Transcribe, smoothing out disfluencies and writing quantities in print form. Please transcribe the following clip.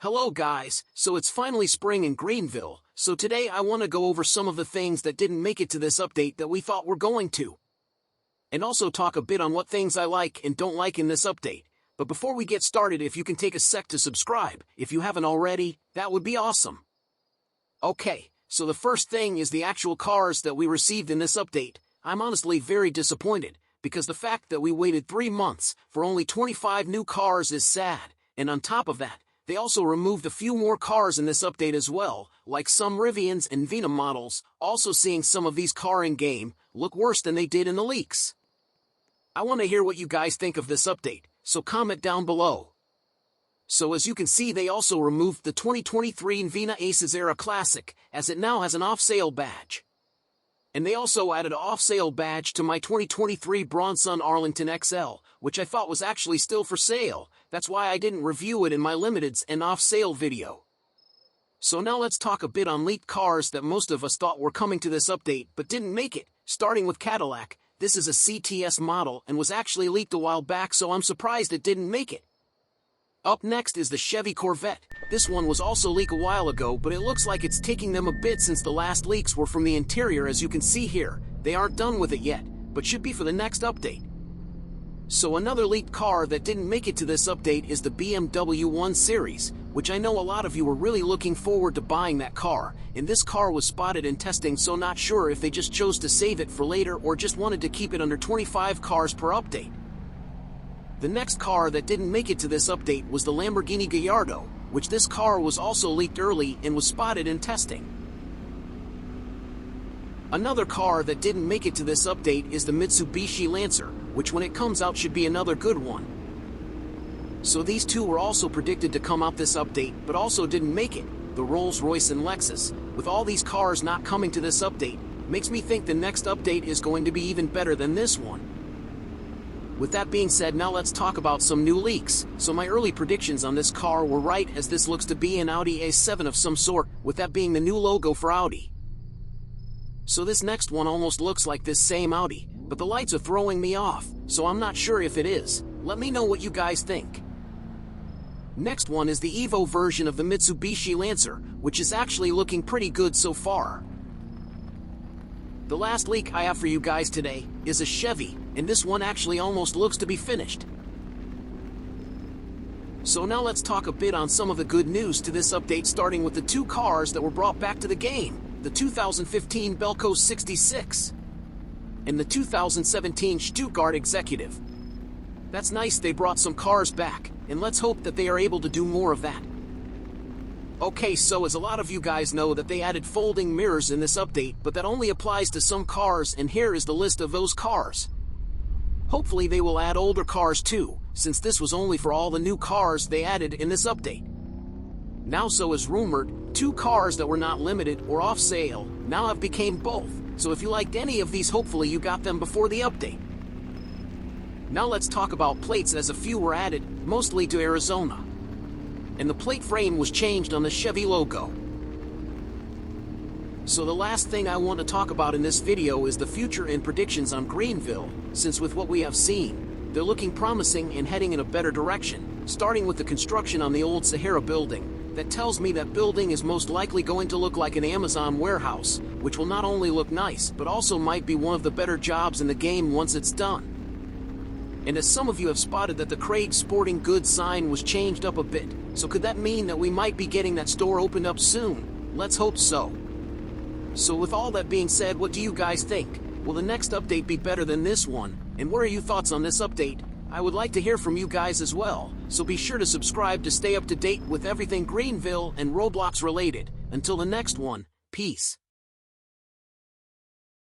Hello guys, so it's finally spring in Greenville, so today I want to go over some of the things that didn't make it to this update that we thought were going to. And also talk a bit on what things I like and don't like in this update. But before we get started, if you can take a sec to subscribe, if you haven't already, that would be awesome. Okay, so the first thing is the actual cars that we received in this update. I'm honestly very disappointed, because the fact that we waited 3 months for only 25 new cars is sad, and on top of that, they also removed a few more cars in this update as well, like some Rivians and Vena models. Also seeing some of these cars in-game look worse than they did in the leaks. I want to hear what you guys think of this update, so comment down below. So as you can see, they also removed the 2023 Vena Aces Era Classic, as it now has an off-sale badge. And they also added an off-sale badge to my 2023 Bronson Arlington XL, which I thought was actually still for sale. That's why I didn't review it in my limiteds and off-sale video. So now let's talk a bit on leaked cars that most of us thought were coming to this update but didn't make it, starting with Cadillac. This is a CTS model and was actually leaked a while back, so I'm surprised it didn't make it. Up next is the Chevy Corvette. This one was also leaked a while ago, but it looks like it's taking them a bit since the last leaks were from the interior. As you can see here, they aren't done with it yet, but should be for the next update. So another leaked car that didn't make it to this update is the BMW 1 Series, which I know a lot of you were really looking forward to buying that car, and this car was spotted in testing, so not sure if they just chose to save it for later or just wanted to keep it under 25 cars per update. The next car that didn't make it to this update was the Lamborghini Gallardo, which this car was also leaked early and was spotted in testing. Another car that didn't make it to this update is the Mitsubishi Lancer, which when it comes out should be another good one. So these two were also predicted to come out this update but also didn't make it. The Rolls-Royce and Lexus, with all these cars not coming to this update, makes me think the next update is going to be even better than this one. With that being said, now let's talk about some new leaks. So my early predictions on this car were right, as this looks to be an Audi A7 of some sort, with that being the new logo for Audi. So this next one almost looks like this same Audi, but the lights are throwing me off, so I'm not sure if it is. Let me know what you guys think. Next one is the Evo version of the Mitsubishi Lancer, which is actually looking pretty good so far. The last leak I have for you guys today is a Chevy, and this one actually almost looks to be finished. So now let's talk a bit on some of the good news to this update, starting with the two cars that were brought back to the game, the 2015 Belco 66 and the 2017 Stuttgart Executive. That's nice they brought some cars back, and let's hope that they are able to do more of that. Okay, so as a lot of you guys know that they added folding mirrors in this update, but that only applies to some cars, and here is the list of those cars. Hopefully they will add older cars too, since this was only for all the new cars they added in this update. Now, so as rumored, 2 cars that were not limited or off sale now have became both, so if you liked any of these, hopefully you got them before the update. Now let's talk about plates, as a few were added, mostly to Arizona. And the plate frame was changed on the Chevy logo. So the last thing I want to talk about in this video is the future and predictions on Greenville, since with what we have seen, they're looking promising and heading in a better direction, starting with the construction on the old Sahara building. That tells me that building is most likely going to look like an Amazon warehouse, which will not only look nice but also might be one of the better jobs in the game once it's done. And as some of you have spotted, that the Craig Sporting Goods sign was changed up a bit, so could that mean that we might be getting that store opened up soon? Let's hope so. So with all that being said, what do you guys think? Will the next update be better than this one? And what are your thoughts on this update? I would like to hear from you guys as well, so be sure to subscribe to stay up to date with everything Greenville and Roblox related. Until the next one, peace.